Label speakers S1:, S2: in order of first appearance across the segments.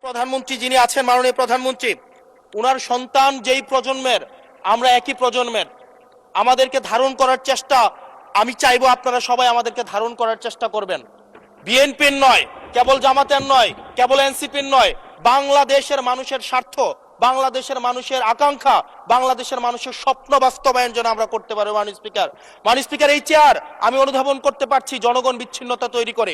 S1: প্রধানমন্ত্রী যিনি আছেন, মাননীয় প্রধানমন্ত্রী, ওনার সন্তান যেই প্রজন্মের, আমরা একই প্রজন্মের, আমাদেরকে ধারণ করার চেষ্টা, আমি চাইবো আপনারা সবাই আমাদেরকে ধারণ করার চেষ্টা করবেন। বিএনপির নয়, কেবল জামাতের নয়, কেবল এনসিপির নয়, বাংলাদেশের মানুষের স্বার্থ, বাংলাদেশের মানুষের আকাঙ্ক্ষা, বাংলাদেশের মানুষের স্বপ্ন বাস্তবায়ন যেন আমরা করতে পারি। মাননীয় স্পিকার, এই চেয়ার আমি অনুধাবন করতে পারছি জনগণ বিচ্ছিন্নতা তৈরি করে।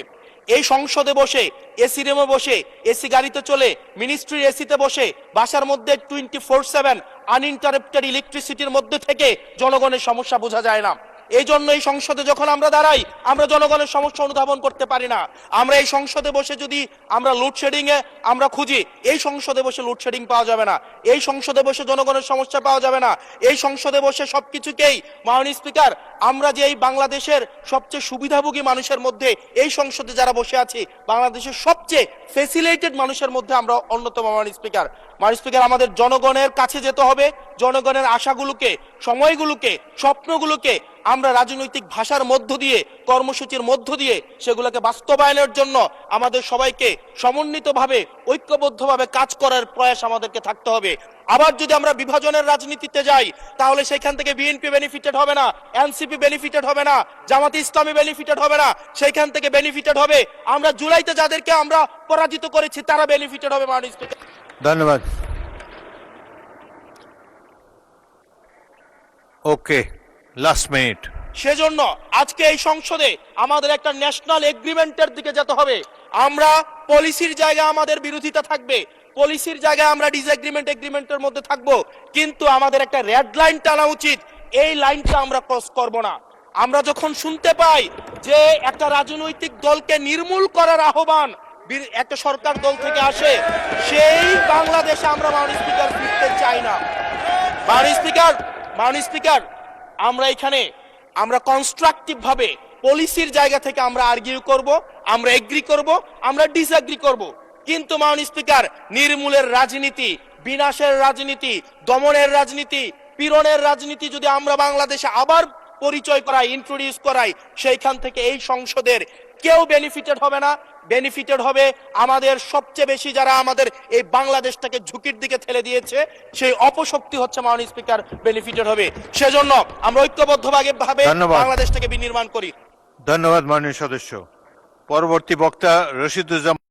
S1: এই সংসদে বসে, এসি রুমে বসে, এসি গাড়িতে চলে, মিনিস্ট্রির এসিতে বসে, বাসার মধ্যে 24/7 আনইন্টারাপ্টেড ইলেকট্রিসিটির মধ্যে থেকে জনগণের সমস্যা বোঝা যায় না। এই জন্য এই সংসদে যখন আমরা দাঁড়াই, আমরা জনগণের সমস্যা অনুধাবন করতে পারি না। আমরা এই সংসদে বসে যদি আমরা লোডশেডিং এ আমরা খুঁজি, এই সংসদে বসে লোডশেডিং পাওয়া যাবে না, এই সংসদে বসে জনগণের সমস্যা পাওয়া যাবে না, এই সংসদে বসে সবকিছুকেই, মাননীয় স্পিকার, আমরা যে এই বাংলাদেশের সবচেয়ে সুবিধাভোগী মানুষের মধ্যে এই সংসদে যারা বসে আছি, বাংলাদেশের সবচেয়ে ফেসিলিটেড মানুষের মধ্যে আমরা অন্যতম। মাননীয় স্পিকার, আমাদের জনগণের কাছে যেতে হবে, জনগণের আশাগুলোকে, সময়গুলোকে, স্বপ্নগুলোকে আমরা রাজনৈতিক ভাষার মধ্য দিয়ে, কর্মসূচির মধ্য দিয়ে সেগুলোকে বাস্তবায়নের জন্য আমাদের সবাইকে সমন্বিতভাবে, ঐক্যবদ্ধভাবে কাজ করার প্রয়াস আমাদেরকে থাকতে হবে। আবার যদি আমরা বিভাজনের রাজনীতিতে যাই, তাহলে সেখান থেকে বিএনপি বেনিফিটেড হবে না, এনসিপি বেনিফিটেড হবে না, জামাতে ইসলামী বেনিফিটেড হবে না, সেইখান থেকে বেনিফিটেড হবে আমরা জুলাইতে যাদেরকে আমরা পরাজিত করেছি, তারা বেনিফিটেড হবে। মাননীয় স্পিকার,
S2: ধন্যবাদ। ওকে, লাস্ট মিনিট।
S1: সেজন্য আজকে এই সংসদে আমাদের একটা ন্যাশনাল এগ্রিমেন্টের দিকে যেতে হবে। আমরা পলিসির জায়গায় আমাদের বিরোধিতা থাকবে, পলিসির জায়গায় আমরা এগ্রিমেন্টের মধ্যে থাকবো, কিন্তু আমাদের একটা রেড লাইন টানা উচিত। এই লাইনটা আমরা ক্রস করব না। আমরা যখন শুনতে পাই যে একটা রাজনৈতিক দলকে নির্মূল করার আহ্বান একটা সরকার দল থেকে আসে, সেই বাংলাদেশে আমরা মাননীয় স্পিকার ফিরতে চাই না। মাননীয় স্পিকার, আমরা এখানে আমরা কনস্ট্রাকটিভ ভাবে পলিসির জায়গা থেকে আমরা আর্গিউ করব, আমরা এগ্রি করব, আমরা ডিসএগ্রি করব, কিন্তু মাননীয় স্পিকার, নির্মূলের রাজনীতি, বিনাশের রাজনীতি, দমনের রাজনীতি, পীড়নের রাজনীতি যদি আমরা বাংলাদেশে আবার পরিচয় করাই, ইন্ট্রোডিউস করাই, সেইখান থেকে এই সংসদের কেউ বেনিফিটেড হবে না। বেনিফিটেড হবে আমাদের সবচেয়ে বেশি যারা আমাদের এই বাংলাদেশটাকে ঝুঁকির দিকে ঠেলে দিয়েছে, সেই অপশক্তি হচ্ছে মাননীয় স্পিকার বেনিফিটেড হবে। সেজন্য আমরা ঐক্যবদ্ধভাবে বাংলাদেশটাকে বিনির্মাণ করি।
S2: ধন্যবাদ মাননীয় সদস্য। পরবর্তী বক্তা রশিদুজ্জামান।